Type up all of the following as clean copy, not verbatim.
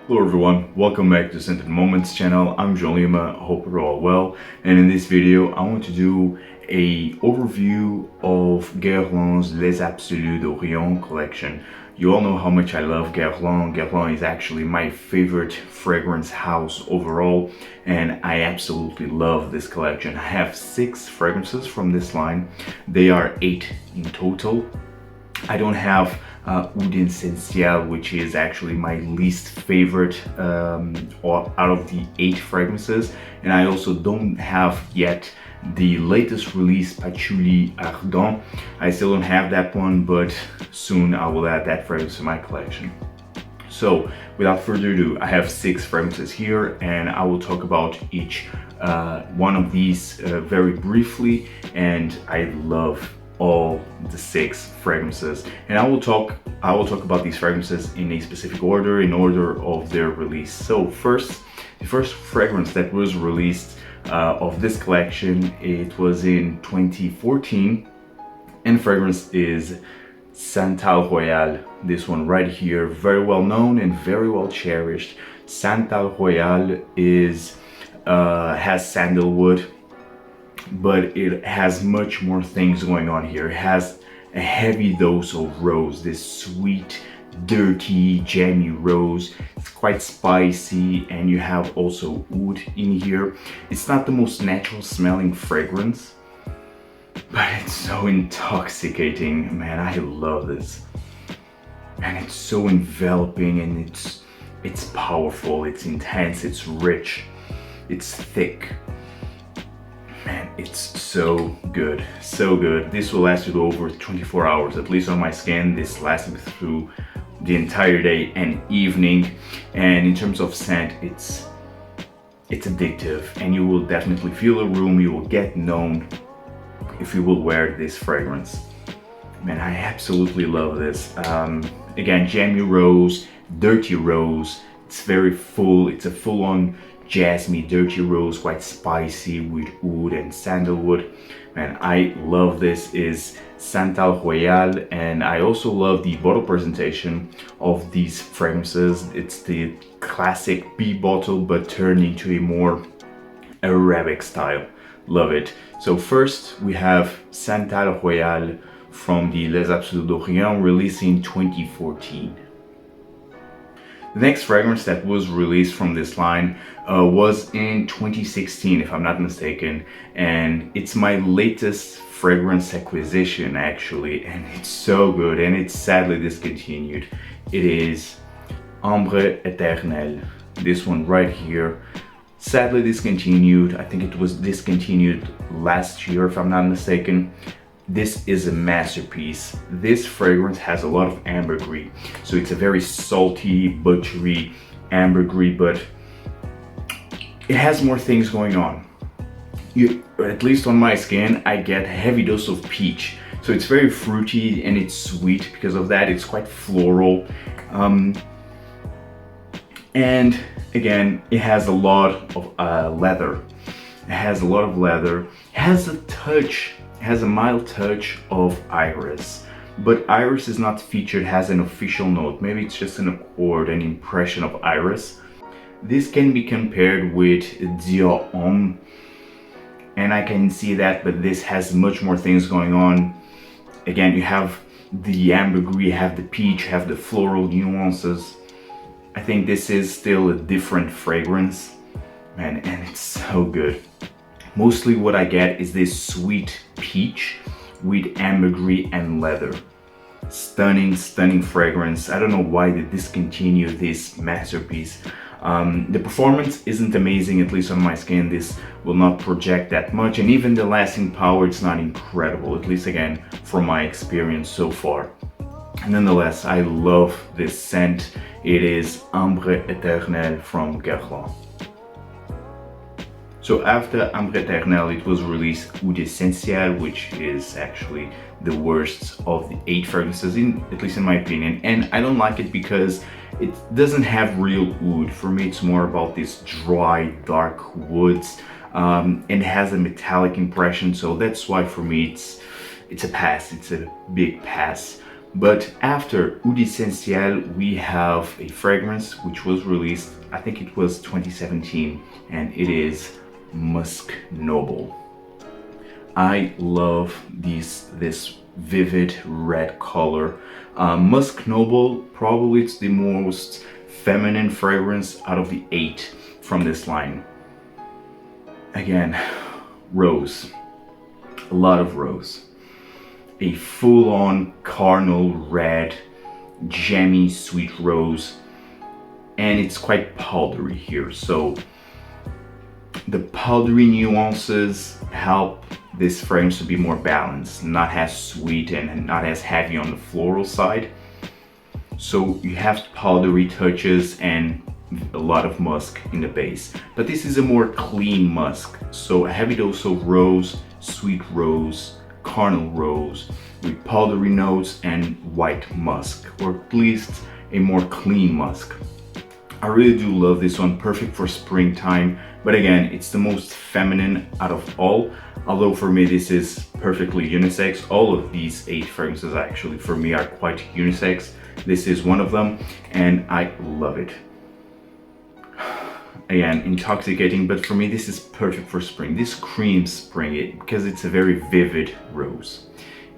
Hello everyone, welcome back to Scented Moments channel. I'm Jolima, hope you're all well. And in this video, I want to do a overview of Guerlain's Les Absolu d'Orient collection. You all know how much I love Guerlain. Guerlain is actually my favorite fragrance house overall, and I absolutely love this collection. I have 6 fragrances from this line. They are 8 in total. I don't have Oud Essentiel, which is actually my least favorite out of the 8 fragrances, and I also don't have yet the latest release Patchouli Ardent. I still don't have that one, but soon I will add that fragrance to my collection. So without further ado, I have 6 fragrances here, and I will talk about each one of these very briefly, and I love all the 6 fragrances, and I will talk about these fragrances in a specific order, in order of their release. So the first fragrance that was released of this collection, it was in 2014, and the fragrance is Santal Royal. This one right here, very well known and very well cherished. Santal Royal is has sandalwood, but it has much more things going on here. It has a heavy dose of rose, this sweet, dirty, jammy rose. It's quite spicy, and you have also oud in here. It's not the most natural smelling fragrance, but it's so intoxicating. Man, I love this. And it's so enveloping, and it's powerful, it's intense, it's rich, it's thick. Man, it's so good, so good. This will last you over 24 hours, at least on my skin. This lasts me through the entire day and evening. And in terms of scent, it's addictive, and you will definitely feel a room. You will get known if you will wear this fragrance. Man, I absolutely love this. Again, jammy rose, dirty rose. It's very full. It's a full-on jasmine, dirty rose, quite spicy with oud and sandalwood. Man, I love this. Is Santal Royal, and I also love the bottle presentation of these fragrances. It's the classic bee bottle, but turned into a more Arabic style. Love it. So first we have Santal Royal from the Les Absolu d'Orient, released in 2014. The next fragrance that was released from this line was in 2016, if I'm not mistaken, and it's my latest fragrance acquisition actually, and it's so good, and it's sadly discontinued. It is Ambre Eternel. This one right here, sadly discontinued. I think it was discontinued last year, if I'm not mistaken. This is a masterpiece. This fragrance has a lot of ambergris, so it's a very salty, buttery ambergris, but it has more things going on. At least on my skin, I get a heavy dose of peach, so it's very fruity and it's sweet. Because of that, it's quite floral, and again, it has a lot of leather. It has a lot of leather. It has a touch. Has a mild touch of iris, but iris is not featured as an official note. Maybe it's just an accord, an impression of iris. This can be compared with Dior Homme, and I can see that, but this has much more things going on. Again, you have the ambergris, you have the peach, you have the floral nuances. I think this is still a different fragrance, man, and it's so good. Mostly what I get is this sweet peach with ambergris and leather. Stunning, stunning fragrance. I don't know why they discontinued this masterpiece. The performance isn't amazing, at least on my skin. This will not project that much, and even the lasting power, it's not incredible, at least again from my experience so far. Nonetheless, I love this scent. It is Ambre Eternel from Guerlain. So after Ambre Eternel, it was released Oud Essentiel, which is actually the worst of the 8 fragrances, at least in my opinion. And I don't like it because it doesn't have real oud. For me, it's more about these dry, dark woods, and it has a metallic impression. So that's why for me, it's a pass. It's a big pass. But after Oud Essentiel, we have a fragrance which was released, I think it was 2017, and it is Musc Noble. I love this vivid red color. Musc Noble, probably it's the most feminine fragrance out of the 8 from this line. Again, rose, a lot of rose. A full-on carnal red, jammy sweet rose, and it's quite powdery here, so the powdery nuances help this fragrance to be more balanced, not as sweet and not as heavy on the floral side. So you have powdery touches and a lot of musk in the base, but this is a more clean musk, so a heavy dose of rose, sweet rose, carnal rose with powdery notes and white musk, or at least a more clean musk. I really do love this one, perfect for springtime, but again, it's the most feminine out of all, although for me this is perfectly unisex. All of these 8 fragrances actually for me are quite unisex. This is one of them and I love it. Again, intoxicating, but for me this is perfect for spring. This screams spring because it's a very vivid rose.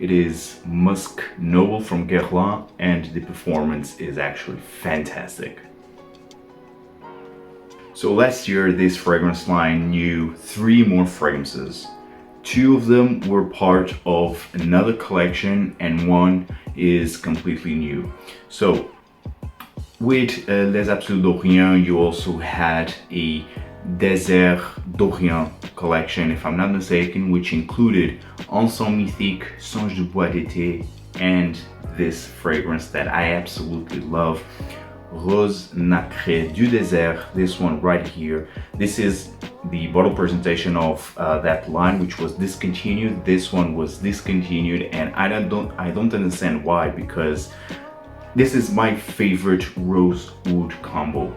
It is Musc Noble from Guerlain and the performance is actually fantastic. So last year this fragrance line knew 3 more fragrances. 2 of them were part of another collection and 1 is completely new. So with Les Absolu d'Orient, you also had a Désert d'Orient collection, if I'm not mistaken, which included Encens Mythique, Songe du Bois d'été, and this fragrance that I absolutely love, Rose Nacrée du Désert, this one right here. This is the bottle presentation of that line, which was discontinued. This one was discontinued, and I don't understand why, because this is my favorite rose oud combo.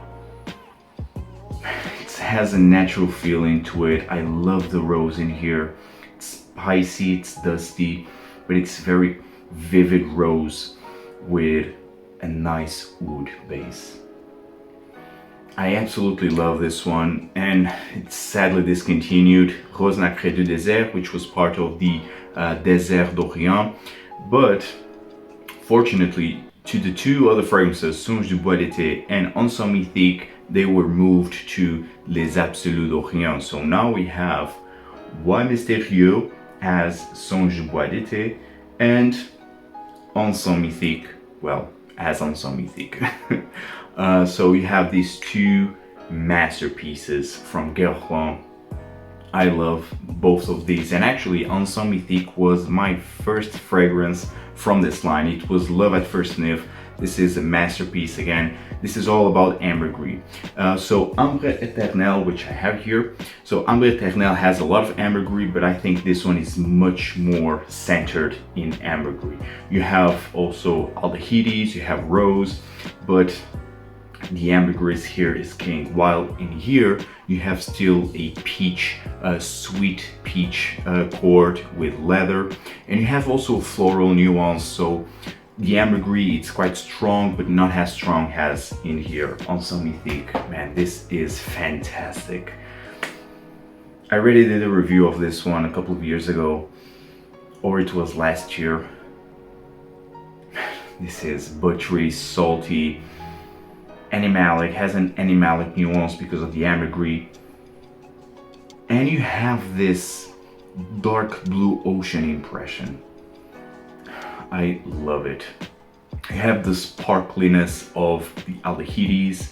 It has a natural feeling to it. I love the rose in here. It's spicy, it's dusty, but it's very vivid rose with a nice oud base. I absolutely love this one, and it's sadly discontinued. Rose Nacrée du Désert, which was part of the Désert d'Orient, but fortunately, to the 2 other fragrances, Songe du Bois d'été and Encens Mythique, they were moved to Les Absolu d'Orient. So now we have Bois Mysterieux as Songe du Bois d'été and Encens Mythique, well, as Encens Mythique. So we have these 2 masterpieces from Guerlain. I love both of these, and actually Encens Mythique was my first fragrance from this line. It was love at first sniff. This is a masterpiece again. This is all about ambergris. So Ambre Eternel, which I have here. So Ambre Eternel has a lot of ambergris, but I think this one is much more centered in ambergris. You have also aldehydes, you have rose, but the ambergris here is king, while in here you have still a peach, sweet peach chord with leather, and you have also a floral nuance. So the ambergris, it's quite strong, but not as strong as in here. Encens Mythique, man, this is fantastic. I already did a review of this one a couple of years ago, or it was last year. This is buttery, salty, animalic, has an animalic nuance because of the ambergris, and you have this dark blue ocean impression. I love it. You have the sparkliness of the aldehydes,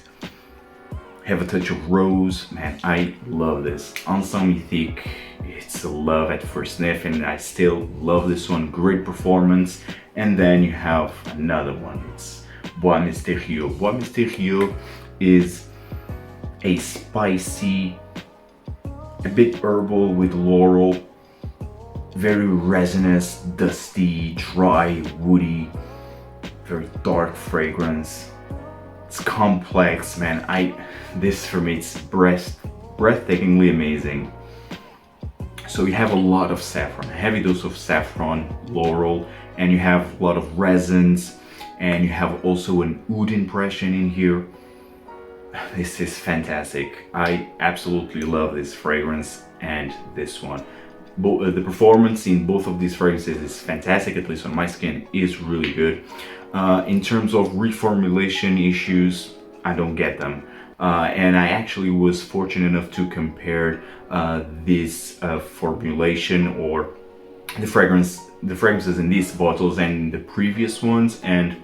have a touch of rose. Man, I love this. Encens Mythique, it's a love at first sniff, and I still love this one. Great performance. And then you have another one. It's Bois Mysterieux. Bois Mysterieux is a spicy, a bit herbal with laurel, very resinous, dusty, dry, woody, very dark fragrance. It's complex, man. This for me, it's breathtakingly amazing. So you have a lot of saffron, a heavy dose of saffron, laurel, and you have a lot of resins, and you have also an oud impression in here. This is fantastic. I absolutely love this fragrance and this one. The performance in both of these fragrances is fantastic, at least on my skin, is really good. In terms of reformulation issues, I don't get them. And I actually was fortunate enough to compare this formulation or the fragrances in these bottles and the previous ones, and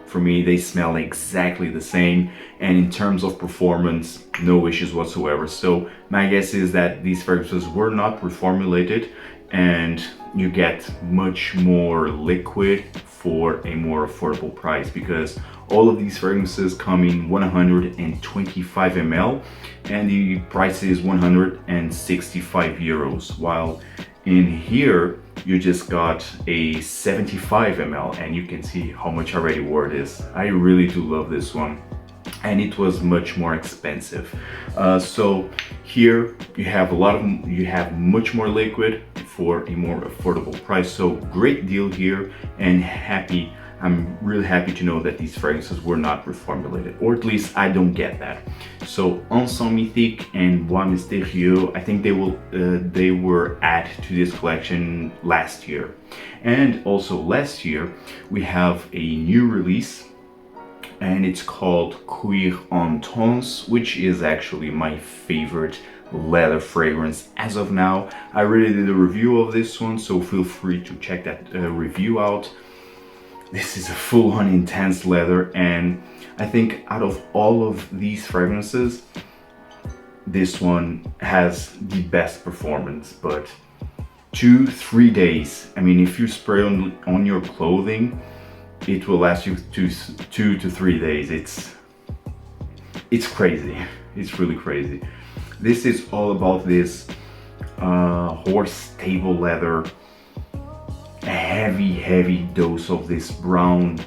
for me they smell exactly the same, and in terms of performance, no issues whatsoever. So my guess is that these fragrances were not reformulated, and you get much more liquid for a more affordable price, because all of these fragrances come in 125 ml and the price is 165 euros, while in here you just got a 75 ml, and you can see how much already worth it is. I really do love this one, and it was much more expensive. So here you have much more liquid for a more affordable price. So great deal here, and I'm really happy to know that these fragrances were not reformulated, or at least I don't get that. So Encens Mythique and Bois Mysterieux, I think they were added to this collection last year. And also last year we have a new release, and it's called Cuir Intense, which is actually my favorite leather fragrance as of now. I already did a review of this one, so feel free to check that review out. This is a full-on intense leather, and I think out of all of these fragrances, this one has the best performance. But 2-3 days, I mean, if you spray on your clothing, it will last you 2 to 3 days. It's crazy. It's really crazy. This is all about this horse stable leather, a heavy dose of this brown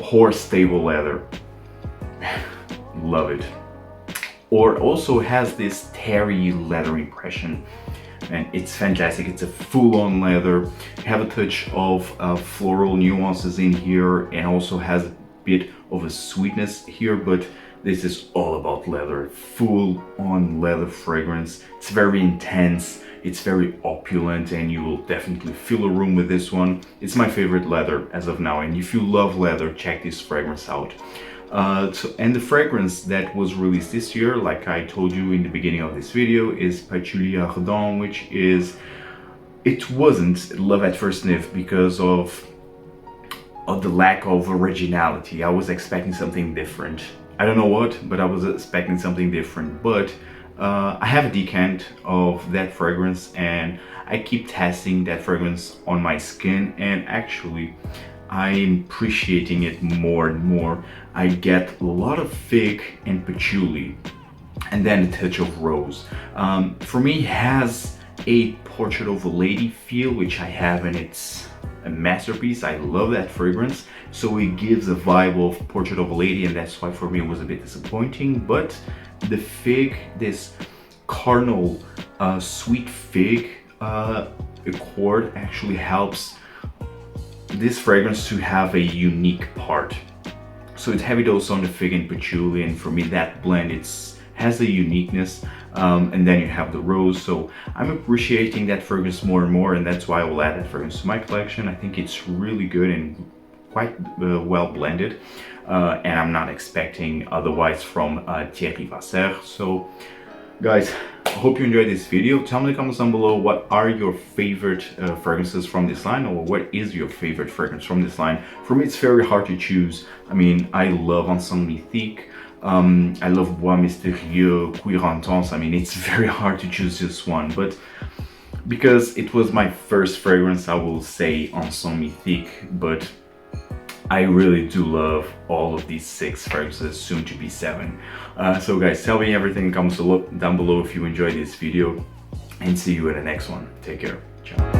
horse stable leather. Love it. Or also has this terry leather impression, and it's fantastic. It's a full-on leather. You have a touch of floral nuances in here, and also has a bit of a sweetness here, but this is all about leather, full-on leather fragrance. It's very intense, it's very opulent, and you will definitely fill a room with this one. It's my favorite leather as of now, and if you love leather, check this fragrance out. And the fragrance that was released this year, like I told you in the beginning of this video, is Patchouli Ardent, which is, it wasn't love at first sniff because of the lack of originality. I was expecting something different. I don't know what, but I was expecting something different. But I have a decant of that fragrance, and I keep testing that fragrance on my skin, and actually I'm appreciating it more and more. I get a lot of fig and patchouli, and then a touch of rose. For me, it has a Portrait of a Lady feel, which I have, and it's a masterpiece. I love that fragrance, so it gives a vibe of Portrait of a Lady, and that's why for me it was a bit disappointing. But the fig, this carnal sweet fig accord actually helps this fragrance to have a unique part. So it's heavy dose on the fig and patchouli, and for me that blend has a uniqueness, and then you have the rose. So I'm appreciating that fragrance more and more, and that's why I will add that fragrance to my collection. I think it's really good and quite well blended, and I'm not expecting otherwise from Thierry Vasser. So guys, I hope you enjoyed this video. Tell me in the comments down below, what are your favorite fragrances from this line, or what is your favorite fragrance from this line? For me, it's very hard to choose. I mean, I love Encens Mythique, I love Bois Mysterieux, Cuir Intense. I mean, it's very hard to choose just one, but because it was my first fragrance, I will say Encens Mythique, but I really do love all of these 6 fragrances, soon to be 7. So guys, tell me everything in the comments down below if you enjoyed this video, and see you in the next one. Take care. Ciao.